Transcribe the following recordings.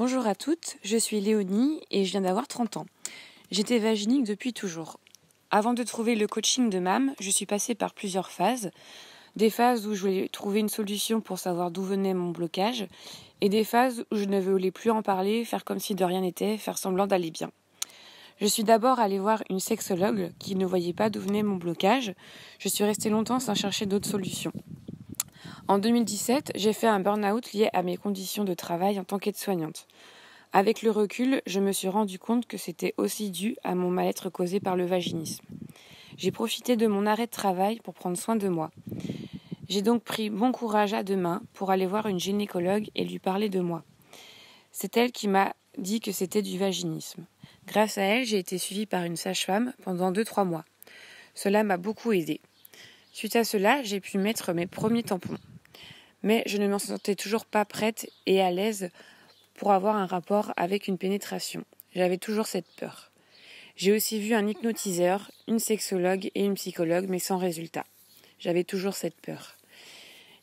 Bonjour à toutes, je suis Léonie et je viens d'avoir 30 ans. J'étais vaginique depuis toujours. Avant de trouver le coaching de MAM, je suis passée par plusieurs phases. Des phases où je voulais trouver une solution pour savoir d'où venait mon blocage et des phases où je ne voulais plus en parler, faire comme si de rien n'était, faire semblant d'aller bien. Je suis d'abord allée voir une sexologue qui ne voyait pas d'où venait mon blocage. Je suis restée longtemps sans chercher d'autres solutions. En 2017, j'ai fait un burn-out lié à mes conditions de travail en tant qu'aide-soignante. Avec le recul, je me suis rendu compte que c'était aussi dû à mon mal-être causé par le vaginisme. J'ai profité de mon arrêt de travail pour prendre soin de moi. J'ai donc pris bon courage à deux mains pour aller voir une gynécologue et lui parler de moi. C'est elle qui m'a dit que c'était du vaginisme. Grâce à elle, j'ai été suivie par une sage-femme pendant 2-3 mois. Cela m'a beaucoup aidée. Suite à cela, j'ai pu mettre mes premiers tampons. Mais je ne m'en sentais toujours pas prête et à l'aise pour avoir un rapport avec une pénétration. J'avais toujours cette peur. J'ai aussi vu un hypnotiseur, une sexologue et une psychologue, mais sans résultat. J'avais toujours cette peur.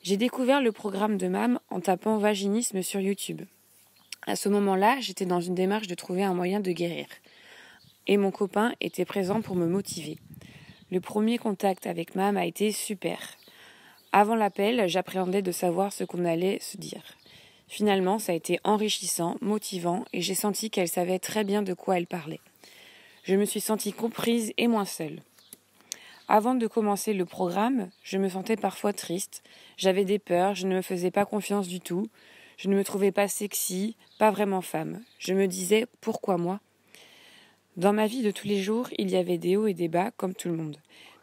J'ai découvert le programme de MAM en tapant vaginisme sur YouTube. À ce moment-là, j'étais dans une démarche de trouver un moyen de guérir. Et mon copain était présent pour me motiver. Le premier contact avec MAM a été super. Avant l'appel, j'appréhendais de savoir ce qu'on allait se dire. Finalement, ça a été enrichissant, motivant, et j'ai senti qu'elle savait très bien de quoi elle parlait. Je me suis sentie comprise et moins seule. Avant de commencer le programme, je me sentais parfois triste, j'avais des peurs, je ne me faisais pas confiance du tout, je ne me trouvais pas sexy, pas vraiment femme. Je me disais « pourquoi moi ?» Dans ma vie de tous les jours, il y avait des hauts et des bas, comme tout le monde.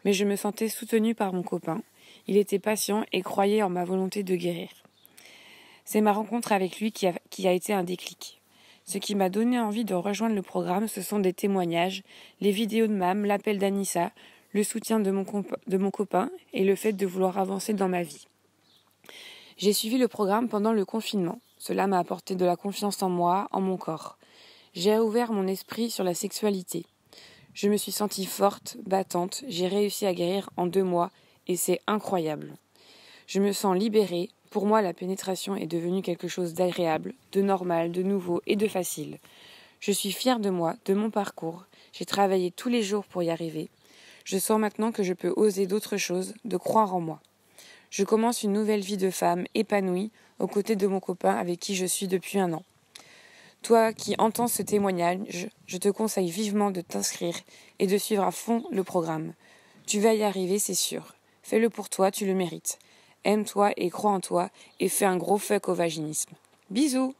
Mais je me sentais soutenue par mon copain. Il était patient et croyait en ma volonté de guérir. C'est ma rencontre avec lui qui a été un déclic. Ce qui m'a donné envie de rejoindre le programme, ce sont des témoignages, les vidéos de MAM, l'appel d'Anissa, le soutien de mon copain et le fait de vouloir avancer dans ma vie. J'ai suivi le programme pendant le confinement. Cela m'a apporté de la confiance en moi, en mon corps. J'ai ouvert mon esprit sur la sexualité. Je me suis sentie forte, battante, j'ai réussi à guérir en 2 mois et c'est incroyable. Je me sens libérée. Pour moi, la pénétration est devenue quelque chose d'agréable, de normal, de nouveau et de facile. Je suis fière de moi, de mon parcours. J'ai travaillé tous les jours pour y arriver. Je sens maintenant que je peux oser d'autres choses, de croire en moi. Je commence une nouvelle vie de femme épanouie aux côtés de mon copain avec qui je suis depuis 1 an. Toi qui entends ce témoignage, je te conseille vivement de t'inscrire et de suivre à fond le programme. Tu vas y arriver, c'est sûr. Fais-le pour toi, tu le mérites. Aime-toi et crois en toi et fais un gros fuck au vaginisme. Bisous!